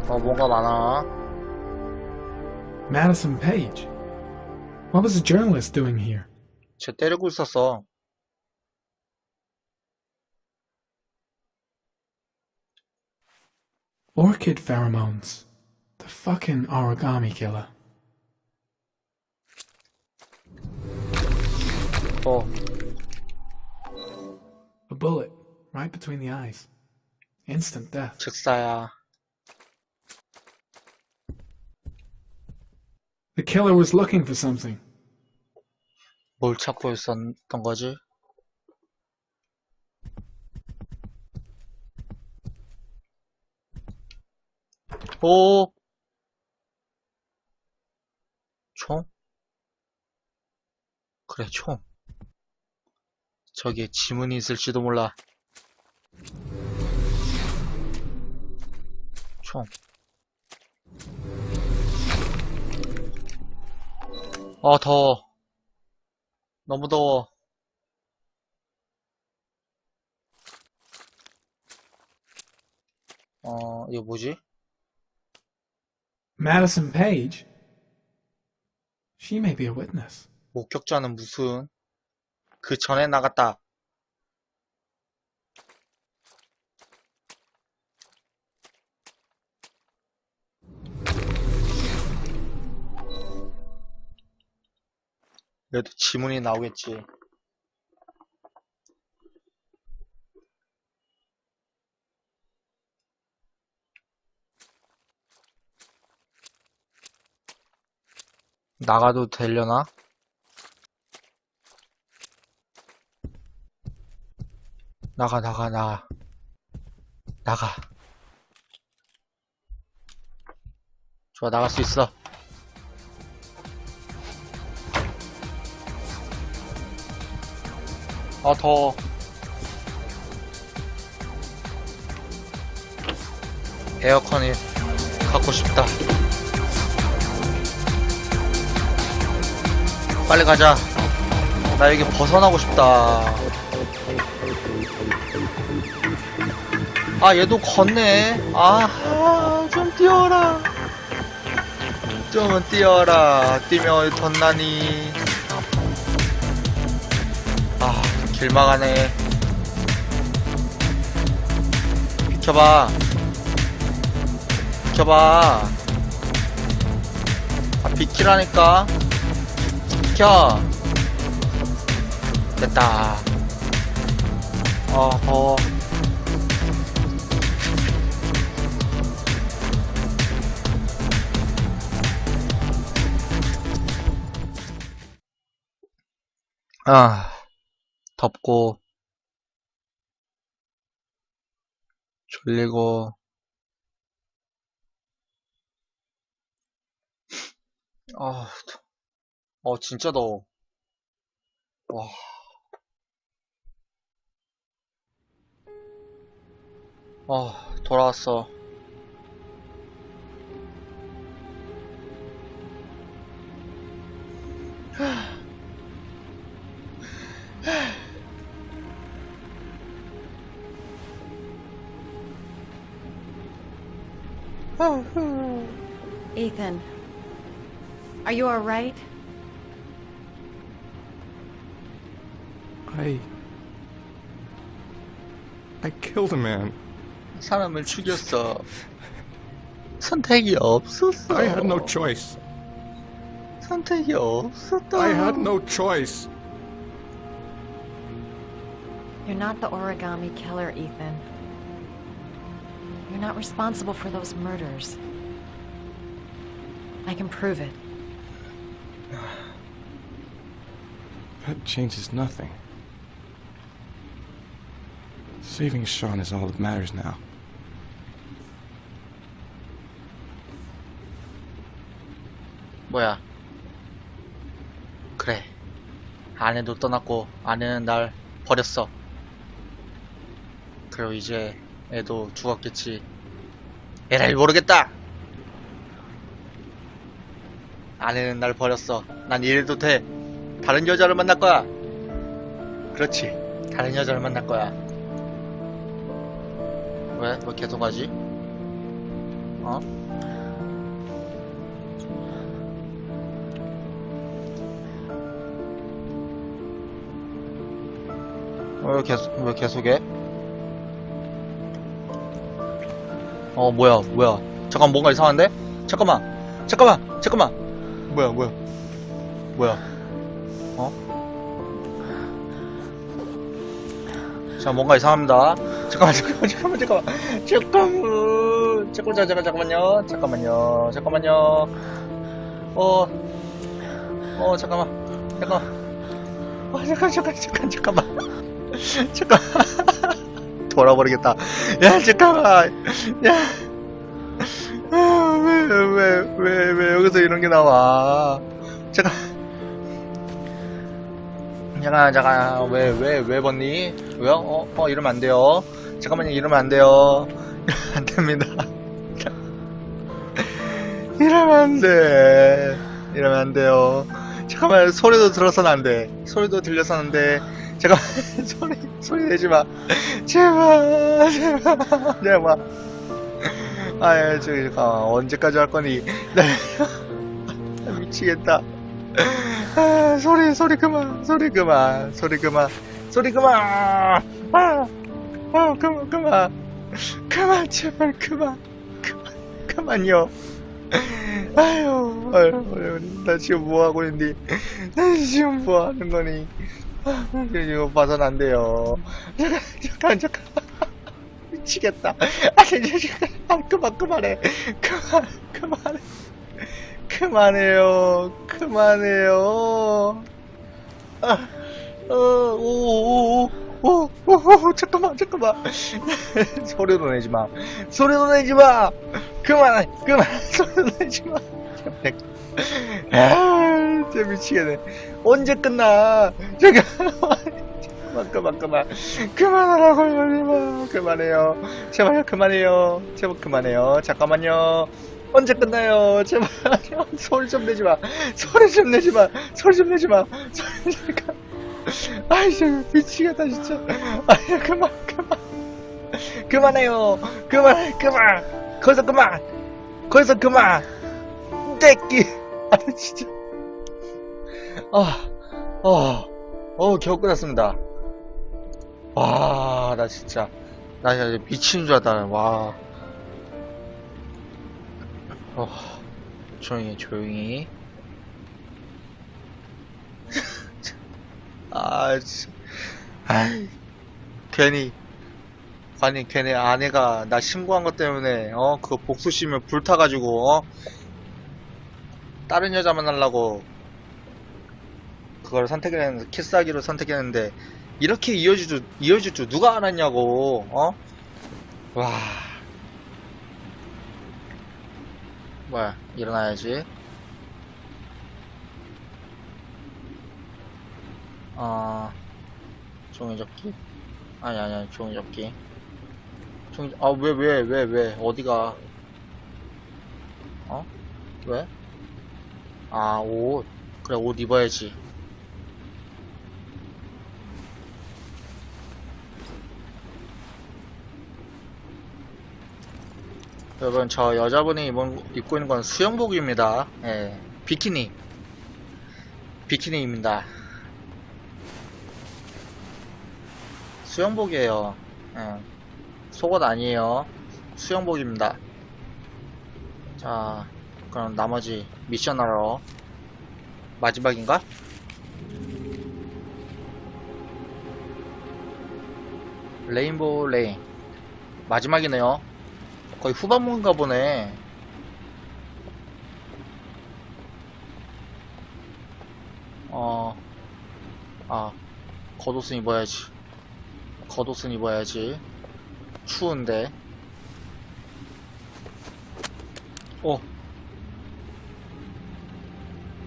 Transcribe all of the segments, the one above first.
뭔가 많아. Madison Page. What was the journalist doing here? 쟤 때리고 있었어. Orchid pheromones. The fucking origami killer. A bullet, right between the eyes. Instant death. 즉사야. The killer was looking for something. 뭘 찾고 있었던 거지? 오! 총? 그래, 총. 저기에 지문이 있을지도 몰라. 총. 더워. 너무 더워. 이거 뭐지? Madison Page? She may be a witness. 목격자는 무슨? 그 전에 나갔다. 그래도 지문이 나오겠지. 나가도 되려나? 나가. 좋아, 나갈 수 있어. 더워. 에어컨이 갖고 싶다. 빨리 가자. 나 여기 벗어나고 싶다. 얘도 걷네. 좀 뛰어라. 좀은 뛰어라. 뛰면 덧나니. 길 막아네. 비켜봐. 비키라니까. 비켜. 됐다. 더워. 덥고 졸리고 진짜 더워. 와. 돌아왔어. Ethan, are you alright? I killed a man. 사람을 죽였어. 선택이 없었어. I had no choice. 선택이 없었다. I had no choice. You're not the origami killer, Ethan. You're not responsible for those murders. I can prove it. That changes nothing. Saving Sean is all that matters now. 뭐야? 그래. 아내도 떠났고 아내는 날 버렸어. 그리고 이제 애도 죽었겠지. 에라이 모르겠다. 아내는 날 버렸어. 난 이래도 돼. 다른 여자를 만날 거야. 그렇지. 다른 여자를 만날 거야. 왜? 왜 계속 하지? 어? 왜 계속해? 뭐야. 잠깐, 뭔가 이상한데? 잠깐만. 뭐야. 어? 자, 뭔가 이상합니다. 잠깐만요. 잠깐. 돌아버리겠다. 야, 잠깐만. 야. 왜 여기서 이런 게 나와. 잠깐. 왜 벗니? 왜요? 이러면 안 돼요. 잠깐만요, 이러면 안 돼요. 안 됩니다. 이러면 안 돼요. 잠깐만, 소리도 들어서는 안 돼. 소리도 들려서는 안 돼. 잠깐만, 소리 내지 마. 제발. 잠깐, 언제까지 할 거니? 나 미치겠다. 소리 그만. 그만, 제발, 그만요. 아유, 나 지금 뭐 하고 있니? 나 지금 뭐 하는 거니? 이거 봐선 안 돼요. 잠깐. 미치겠다. 그만해. 그만해요. 잠깐만. 소리도 내지 마. 그만. 소리도 내지 마. 진짜 미치겠네. 언제 끝나? 잠깐만. 그만하라고요. 그만해요. 제발 그만해요. 잠깐만요. 언제 끝나요? 제발. 소리 좀 내지 마. 아이, 진짜 미치겠다, 진짜. 그만해요. 거기서 그만. 떼끼. 진짜. 겨우 끝났습니다. 나 진짜. 나 미치는 줄 알았다. 와. 조용히. 괜히 아내가 나 신고한 것 때문에, 그거 복수심을 불타가지고, 다른 여자 만나려고, 그걸 선택했는데, 키스하기로 선택했는데, 이렇게 이어질 줄 누가 알았냐고, 와. 뭐야, 일어나야지. 종이접기? 아니, 종이접기. 왜, 어디가? 왜? 옷. 그래, 옷 입어야지. 여러분, 저 여자분이 입고 있는 건 수영복입니다. 예, 비키니입니다. 수영복이에요. 예, 속옷 아니에요. 수영복입니다. 자, 그럼 나머지 미션하러 마지막인가? 레인보우 레인 마지막이네요. 거의 후반부인가 보네. 겉옷은 입어야지. 추운데.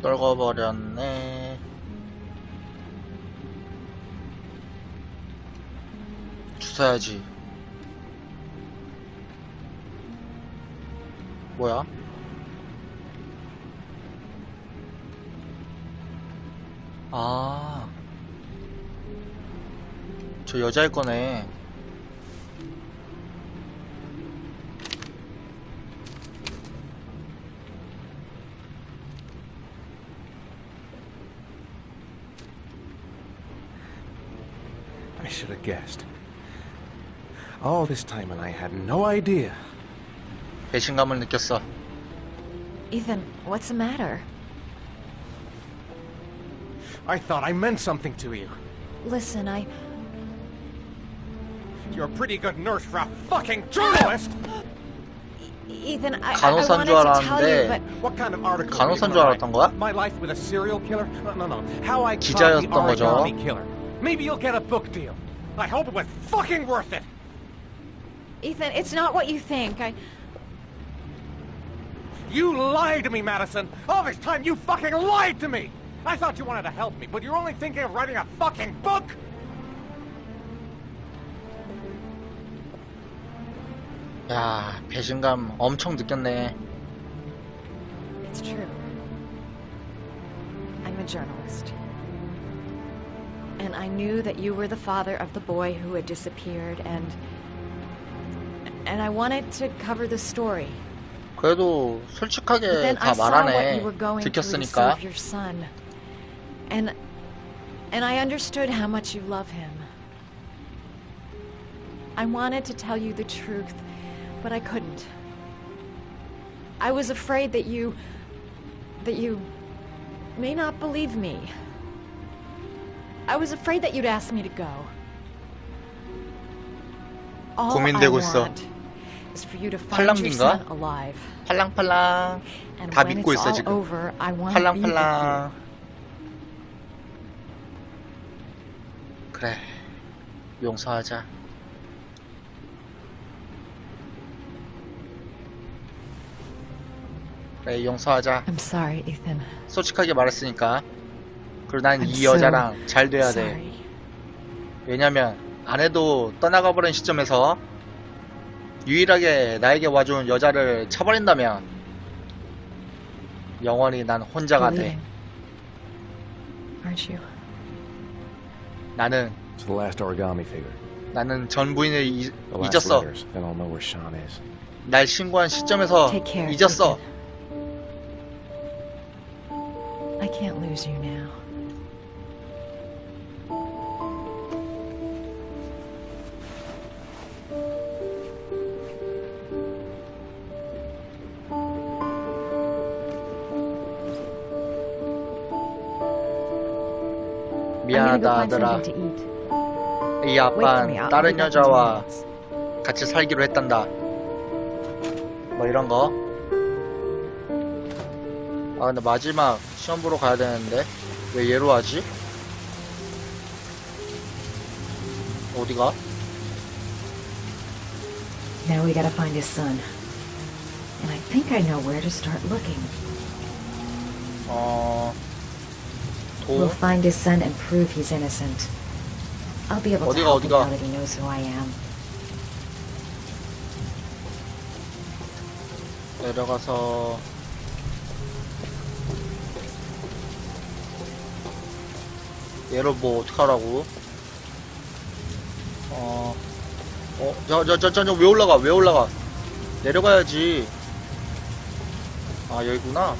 떨궈버렸네. 주워야지. 뭐야? 저 여자일 거네. should have guessed. All this time and I had no idea. 배신감을 느꼈어. Ethan, what's the matter? I thought I meant something to you. Listen, You're a pretty good nurse for a fucking journalist! Ethan, I 간호사인 줄 wanted to tell you, 알았는데 but What kind of article 간호사인 were 줄 you 알았던 gonna 거야? write? My life with a serial killer? No. How I caught the 기자였던 거죠. origami killer. Maybe you'll get a book deal. I hope it was fucking worth it. Ethan, it's not what you think. You lied to me, Madison. All this time you fucking lied to me. I thought you wanted to help me, but you're only thinking of writing a fucking book. 야, 배신감 엄청 느꼈네. It's true. I'm a journalist. And I knew that you were the father of the boy who had disappeared, and I wanted to cover the story. 그래도 But 솔직하게 then I 다 saw what 말하네. you were going through to 들켰으니까. save your son. And I understood how much you love him. I wanted to tell you the truth, but I couldn't. I was afraid that you may not believe me. I was afraid that you'd ask me to go. All I 고민되고 있어. want is for you to find your son 팔랑귀인가? alive. 팔랑팔랑. And 다 when 믿고 it's 있어 all 지금. over, I want to be with you. 팔랑팔랑. 그래, 용서하자. 그래, 용서하자. I'm sorry, Ethan. 솔직하게 말했으니까. 그리고 난 I'm 이 so 여자랑 잘 돼야 돼. sorry. 왜냐면 아내도 떠나가버린 시점에서 유일하게 나에게 와준 여자를 쳐버린다면 영원히 난 혼자가 돼. Believing. Aren't you? 나는 It's the last origami figure. 나는 전 부인을 The last 잊었어. letters. Then I'll know where Sean is. 날 신고한 시점에서 Take care, 잊었어. I can't lose you now. 미안하다 아들아. 이 아빠는 다른 여자와 같이 살기로 했단다. 뭐 이런 거. 아 근데 마지막 시험 보러 가야 되는데 왜 얘로 하지? 어디가? Now we gotta find his son. And I think I know where to start looking. We'll 도? find his son and prove he's innocent. I'll be able to help him 어디가? now that he knows who I am. 내려가서 얘를 뭐 어떡하라고? 왜 올라가? 왜 올라가? 내려가야지. 아, 여기구나.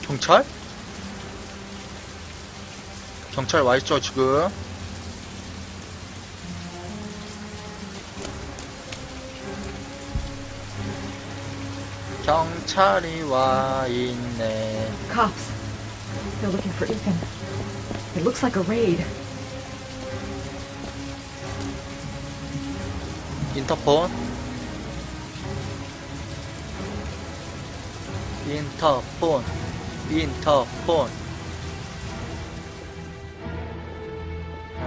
경찰? 경찰 와있죠, 지금? 경찰이 와있네. Cops. They're looking for Ethan. It looks like a raid. 인터폰. 인터폰.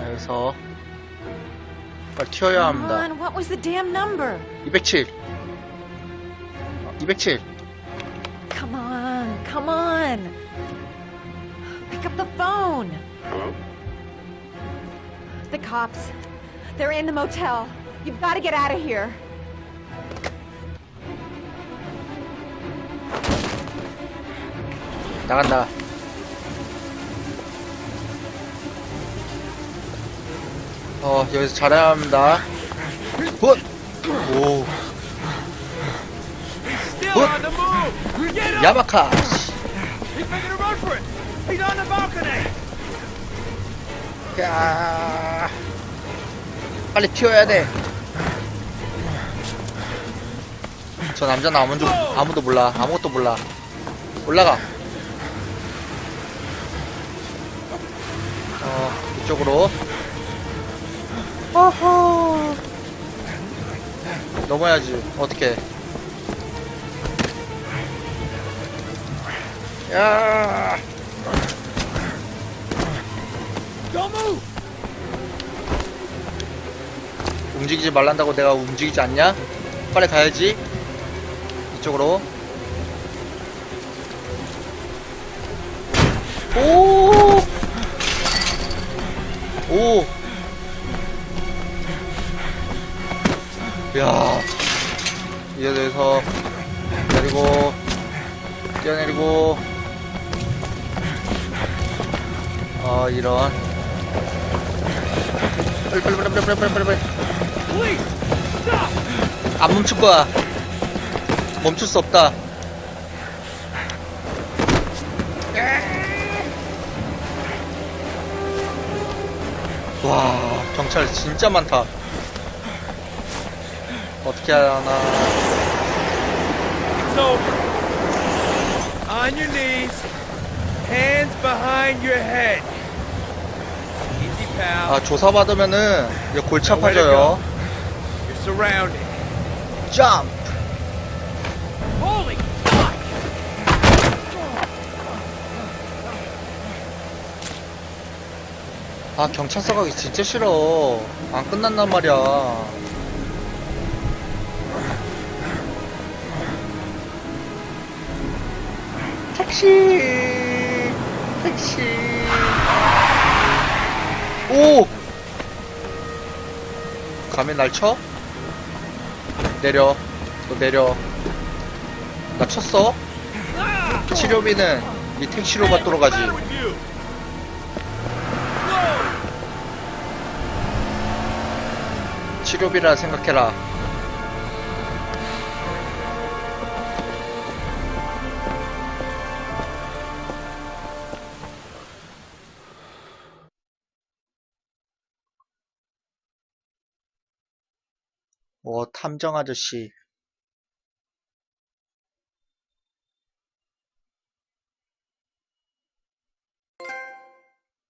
여기서 빨리 튀어야 Come 합니다. on, what was the damn number? 207. 207. Come on. Pick up the phone. Hello? The cops. They're in the motel. You've got to get out of here. 나간다. 여기서 잘해야 합니다. 굿! 오. You're on the move! Get up! 야마카. He's making a run for it! He's on the balcony! 야, 빨리 튀어야 돼. 저 남자는 아무도 몰라. 아무것도 몰라. 올라가. 이쪽으로. 어허. 넘어야지. 어떻게? 야. Don't move! 움직이지 말란다고 내가 움직이지 않냐? 빨리 가야지. 이쪽으로. 오! 오! 야, 이에 대해서 내리고, 뛰어내리고, 이런. 빨리. Please! Stop! 안 멈출 거야. 멈출 수 없다. 와, 경찰 진짜 많다. 어떻게 하나. It's over. On your knees. Hands behind your head. Easy, pal. 조사받으면은 이거 골치 아파져요. You're surrounded. 점프. Holy fuck! 경찰서 가기 진짜 싫어. 안 끝난단 말이야. 택시. 오! 감히 날 쳐? 내려. 너 내려. 나 쳤어? 치료비는 이 택시로 받도록 하지. 치료비라 생각해라. 탐정 아저씨.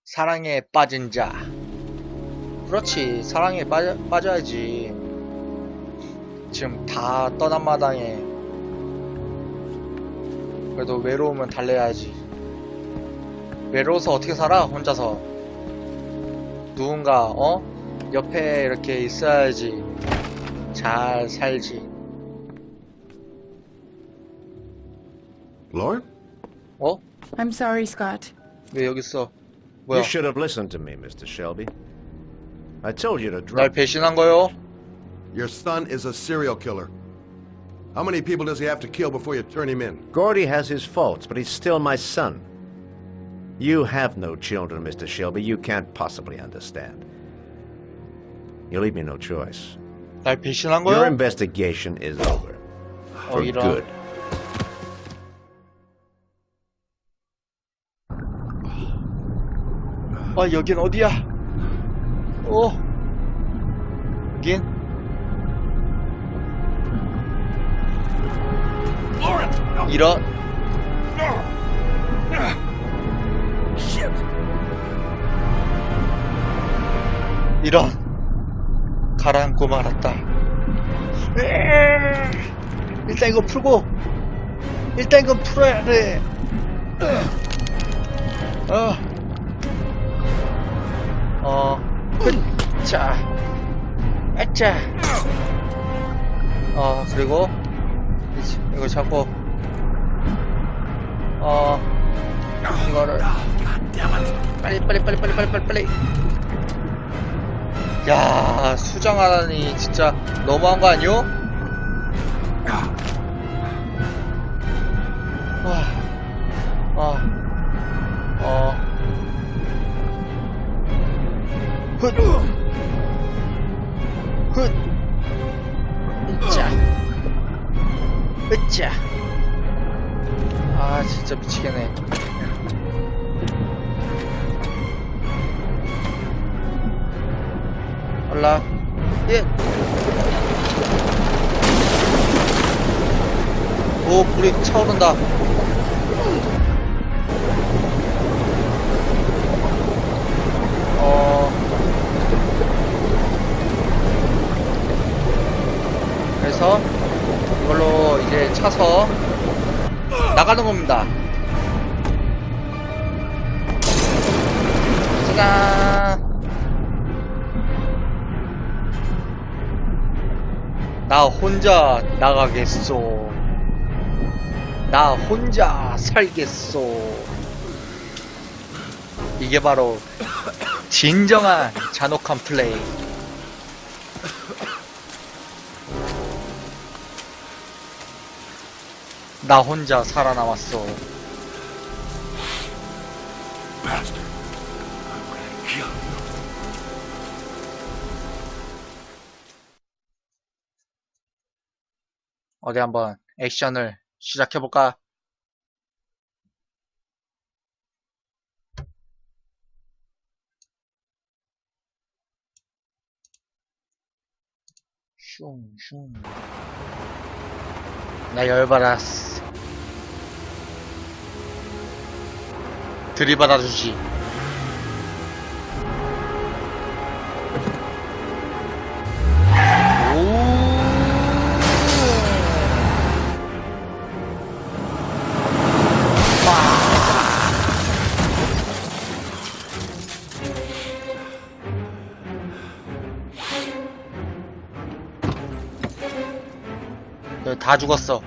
사랑에 빠진 자. 그렇지, 사랑에 빠져야지. 지금 다 떠난 마당에 그래도 외로우면 달래야지. 외로워서 어떻게 살아? 혼자서. 누군가 옆에 이렇게 있어야지 잘 살지. Lord? I'm sorry, Scott. 왜 여기 있어? You 뭐야? should have listened to me, Mr. Shelby. I told you to 날 drop. 배신한 거요? Your son is a serial killer. How many people does he have to kill before you turn him in? Gordy has his faults, but he's still my son. You have no children, Mr. Shelby. You can't possibly understand. You leave me no choice. 날 배신한 Your 거요? investigation is over. For 이런. good. 여긴 어디야? 여긴? 이런. 이런. 가라앉고 말았다. 일단 이거 풀고. 일단 이거 풀어야 돼. 자, 아짜. 그리고 이거 잡고, 이거를 빨리. 야, 수정하다니 진짜 너무한 거 아니요? 자, 자. 아 진짜 미치겠네. 올라. 예. 오 불이 차오른다. 그래서 이걸로 이제 차서 나가는 겁니다. 짜잔. 나 혼자 나가겠소. 나 혼자 살겠소. 이게 바로 진정한 잔혹한 플레이. 나 혼자 살아남았어. 어디 한번 액션을 시작해볼까? 슝슝. 나 열받았어. 들이받아주지. 다 죽었어.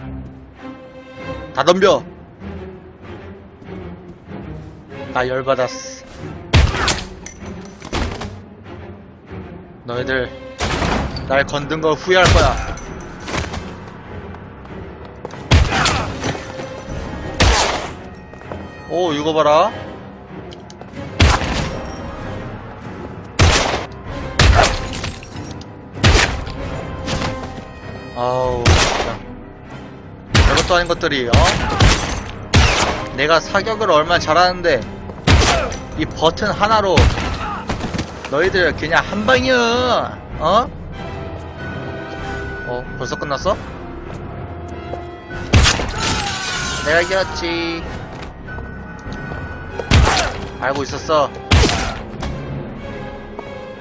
다 덤벼. 나 열받았어. 너희들 날 건든 걸 후회할 거야. 오 이거 봐라. 아우 진짜 별것도 아닌 것들이 내가 사격을 얼마나 잘하는데 이 버튼 하나로 너희들 그냥 한방이야. 벌써 끝났어? 내가 이겼지. 알고 있었어.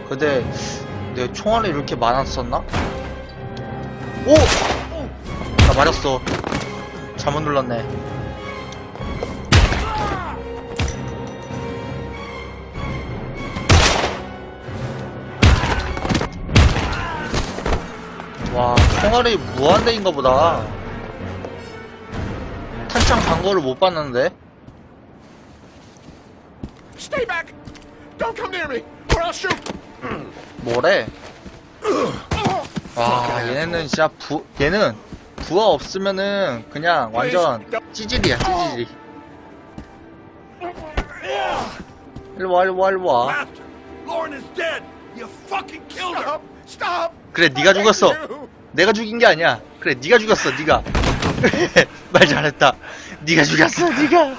근데 내 총알이 이렇게 많았었나? 오! 나 맞았어. 잘못 눌렀네. 와, 총알이 무한대인가 보다. 탄창 광고를 못 봤는데? Stay back! Don't come near me, or I'll shoot! 뭐래? 와, 얘네는 진짜 얘는 부하 없으면은 그냥 완전 찌질이야, 찌질이. 일로와, 일로와, 일로와. Lauren is dead. You fucking killed her. Stop! 그래, 네가 죽었어. 내가 죽인 게 아니야. 그래, 네가 죽였어, 네가. 말 잘했다. 네가 죽였어, 네가.